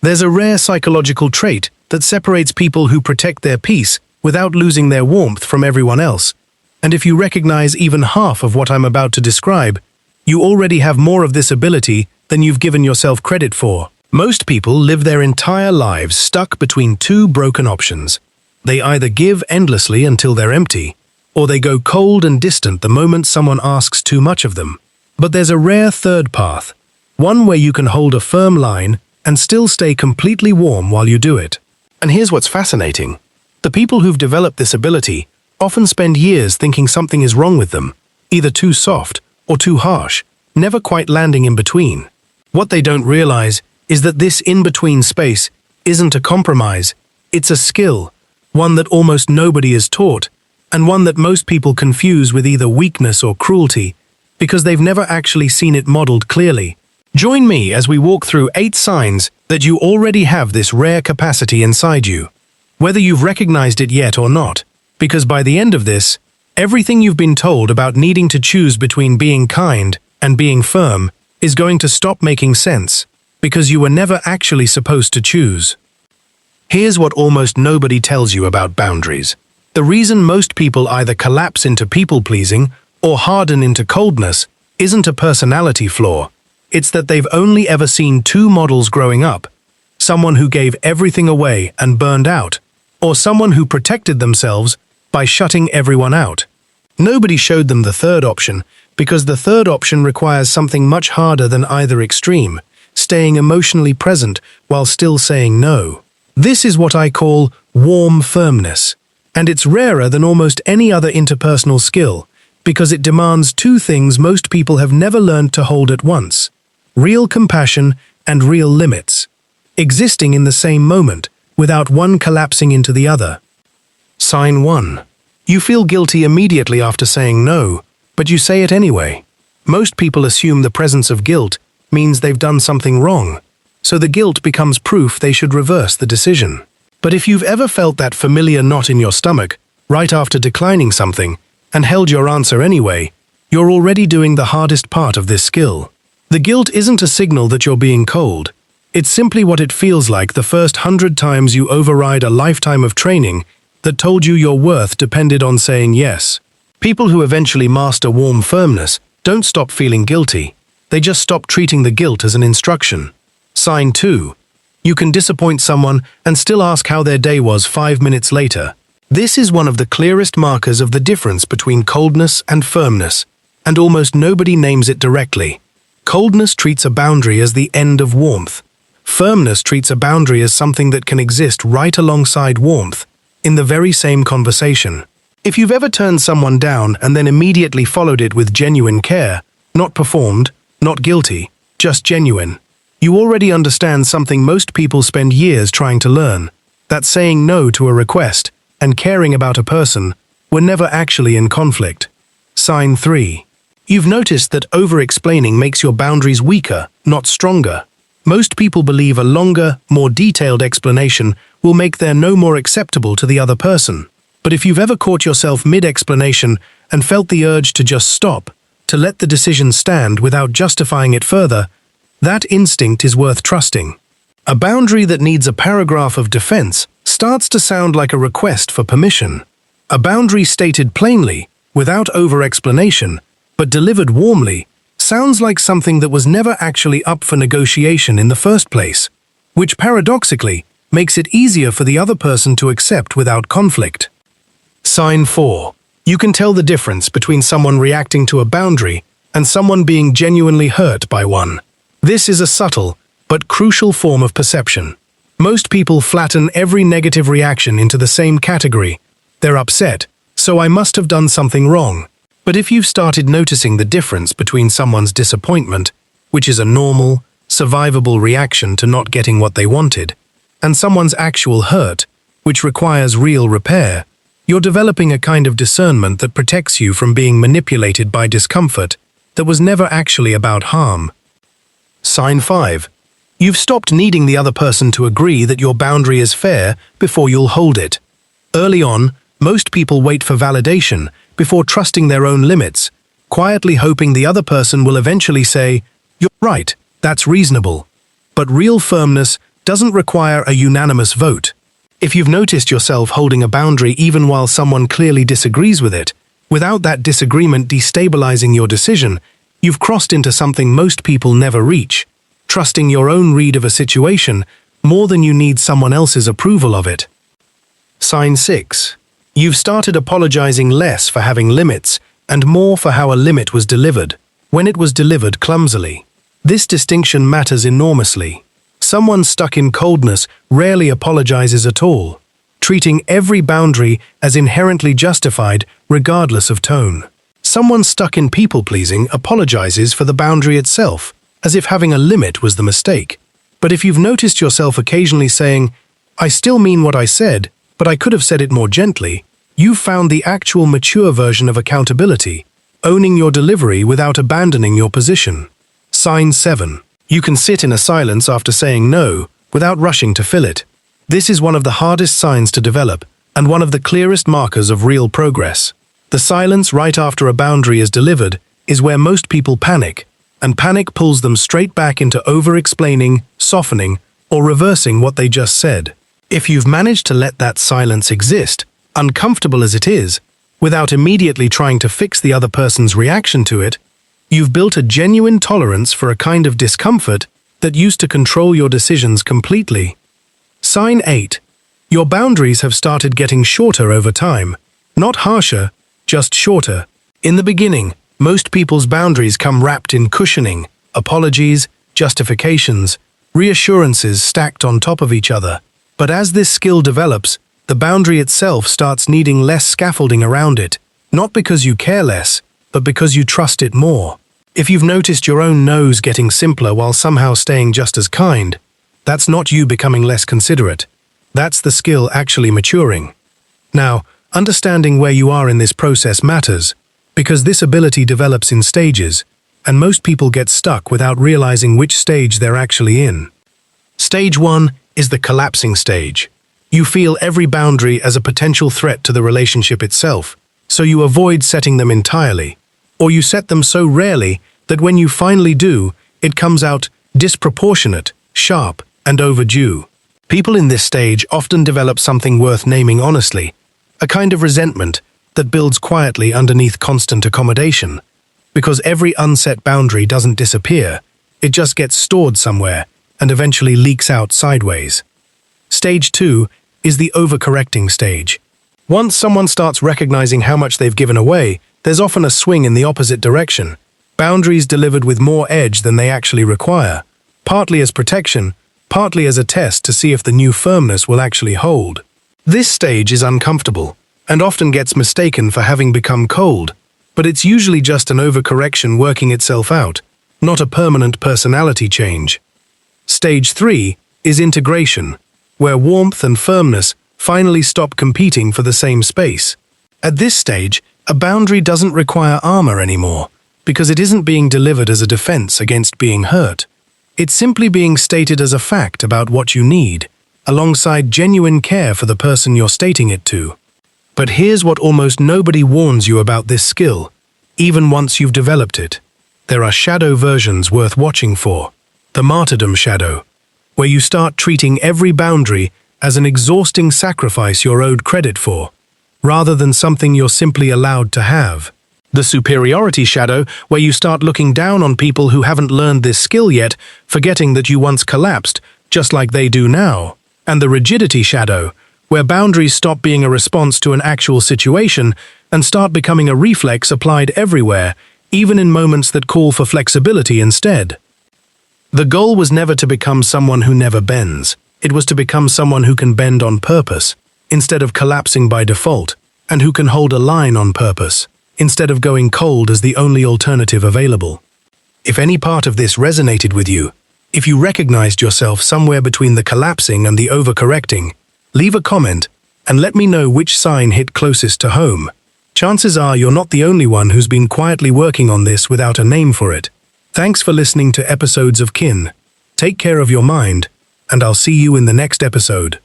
There's a rare psychological trait that separates people who protect their peace without losing their warmth from everyone else. And if you recognize even half of what I'm about to describe, you already have more of this ability than you've given yourself credit for. Most people live their entire lives stuck between two broken options. They either give endlessly until they're empty, or they go cold and distant the moment someone asks too much of them. But there's a rare third path, one where you can hold a firm line and still stay completely warm while you do it. And here's what's fascinating. The people who've developed this ability often spend years thinking something is wrong with them, either too soft or too harsh, never quite landing in between. What they don't realize is that this in-between space isn't a compromise, it's a skill, one that almost nobody is taught, and one that most people confuse with either weakness or cruelty, because they've never actually seen it modeled clearly. Join me as we walk through 8 signs that you already have this rare capacity inside you, whether you've recognized it yet or not, because by the end of this, everything you've been told about needing to choose between being kind and being firm is going to stop making sense, because you were never actually supposed to choose. Here's what almost nobody tells you about boundaries. The reason most people either collapse into people-pleasing or harden into coldness isn't a personality flaw. It's that they've only ever seen 2 models growing up: someone who gave everything away and burned out, or someone who protected themselves by shutting everyone out. Nobody showed them the third option, because the third option requires something much harder than either extreme: staying emotionally present while still saying no. This is what I call warm firmness, and it's rarer than almost any other interpersonal skill, because it demands 2 things most people have never learned to hold at once: real compassion and real limits, existing in the same moment, without one collapsing into the other. Sign 1. You feel guilty immediately after saying no, but you say it anyway. Most people assume the presence of guilt means they've done something wrong, so the guilt becomes proof they should reverse the decision. But if you've ever felt that familiar knot in your stomach right after declining something and held your answer anyway, you're already doing the hardest part of this skill. The guilt isn't a signal that you're being cold. It's simply what it feels like the first 100 times you override a lifetime of training that told you your worth depended on saying yes. People who eventually master warm firmness don't stop feeling guilty. They just stop treating the guilt as an instruction. Sign 2. You can disappoint someone and still ask how their day was 5 minutes later. This is one of the clearest markers of the difference between coldness and firmness, and almost nobody names it directly. Coldness treats a boundary as the end of warmth. Firmness treats a boundary as something that can exist right alongside warmth, in the very same conversation. If you've ever turned someone down and then immediately followed it with genuine care, not performed, not guilty, just genuine, you already understand something most people spend years trying to learn: that saying no to a request and caring about a person were never actually in conflict. Sign 3. You've noticed that over-explaining makes your boundaries weaker, not stronger. Most people believe a longer, more detailed explanation will make their no more acceptable to the other person. But if you've ever caught yourself mid-explanation and felt the urge to just stop, to let the decision stand without justifying it further, that instinct is worth trusting. A boundary that needs a paragraph of defense starts to sound like a request for permission. A boundary stated plainly, without over-explanation, but delivered warmly, sounds like something that was never actually up for negotiation in the first place, which paradoxically makes it easier for the other person to accept without conflict. Sign 4. You can tell the difference between someone reacting to a boundary and someone being genuinely hurt by one. This is a subtle but crucial form of perception. Most people flatten every negative reaction into the same category: they're upset, so I must have done something wrong. But if you've started noticing the difference between someone's disappointment, which is a normal, survivable reaction to not getting what they wanted, and someone's actual hurt, which requires real repair, you're developing a kind of discernment that protects you from being manipulated by discomfort that was never actually about harm. Sign 5. You've stopped needing the other person to agree that your boundary is fair before you'll hold it. Early on, most people wait for validation before trusting their own limits, quietly hoping the other person will eventually say, "You're right, that's reasonable." But real firmness doesn't require a unanimous vote. If you've noticed yourself holding a boundary even while someone clearly disagrees with it, without that disagreement destabilizing your decision, you've crossed into something most people never reach, trusting your own read of a situation more than you need someone else's approval of it. Sign 6. You've started apologizing less for having limits and more for how a limit was delivered, when it was delivered clumsily. This distinction matters enormously. Someone stuck in coldness rarely apologizes at all, treating every boundary as inherently justified regardless of tone. Someone stuck in people-pleasing apologizes for the boundary itself, as if having a limit was the mistake. But if you've noticed yourself occasionally saying, "I still mean what I said, but I could have said it more gently," you've found the actual mature version of accountability, owning your delivery without abandoning your position. Sign 7. You can sit in a silence after saying no, without rushing to fill it. This is one of the hardest signs to develop, and one of the clearest markers of real progress. The silence right after a boundary is delivered is where most people panic, and panic pulls them straight back into over-explaining, softening, or reversing what they just said. If you've managed to let that silence exist, uncomfortable as it is, without immediately trying to fix the other person's reaction to it, you've built a genuine tolerance for a kind of discomfort that used to control your decisions completely. Sign 8. Your boundaries have started getting shorter over time. Not harsher, just shorter. In the beginning, most people's boundaries come wrapped in cushioning, apologies, justifications, reassurances stacked on top of each other. But as this skill develops, the boundary itself starts needing less scaffolding around it, not because you care less, but because you trust it more. If you've noticed your own no's getting simpler while somehow staying just as kind, that's not you becoming less considerate. That's the skill actually maturing. Now, understanding where you are in this process matters, because this ability develops in stages, and most people get stuck without realizing which stage they're actually in. Stage 1 is the collapsing stage. You feel every boundary as a potential threat to the relationship itself, so you avoid setting them entirely. Or you set them so rarely that when you finally do, it comes out disproportionate, sharp, and overdue. People in this stage often develop something worth naming honestly, a kind of resentment that builds quietly underneath constant accommodation. Because every unset boundary doesn't disappear, it just gets stored somewhere and eventually leaks out sideways. Stage 2 is the overcorrecting stage. Once someone starts recognizing how much they've given away, there's often a swing in the opposite direction. Boundaries delivered with more edge than they actually require, partly as protection, partly as a test to see if the new firmness will actually hold. This stage is uncomfortable, and often gets mistaken for having become cold, but it's usually just an overcorrection working itself out, not a permanent personality change. Stage 3 is integration, where warmth and firmness finally stop competing for the same space. At this stage, a boundary doesn't require armor anymore, because it isn't being delivered as a defense against being hurt. It's simply being stated as a fact about what you need, alongside genuine care for the person you're stating it to. But here's what almost nobody warns you about this skill, even once you've developed it. There are shadow versions worth watching for. The martyrdom shadow, where you start treating every boundary as an exhausting sacrifice you're owed credit for, rather than something you're simply allowed to have. The superiority shadow, where you start looking down on people who haven't learned this skill yet, forgetting that you once collapsed, just like they do now. And the rigidity shadow, where boundaries stop being a response to an actual situation and start becoming a reflex applied everywhere, even in moments that call for flexibility instead. The goal was never to become someone who never bends. It was to become someone who can bend on purpose, instead of collapsing by default, and who can hold a line on purpose, instead of going cold as the only alternative available. If any part of this resonated with you, if you recognized yourself somewhere between the collapsing and the overcorrecting, leave a comment and let me know which sign hit closest to home. Chances are you're not the only one who's been quietly working on this without a name for it. Thanks for listening to episodes of Kynn. Take care of your mind, and I'll see you in the next episode.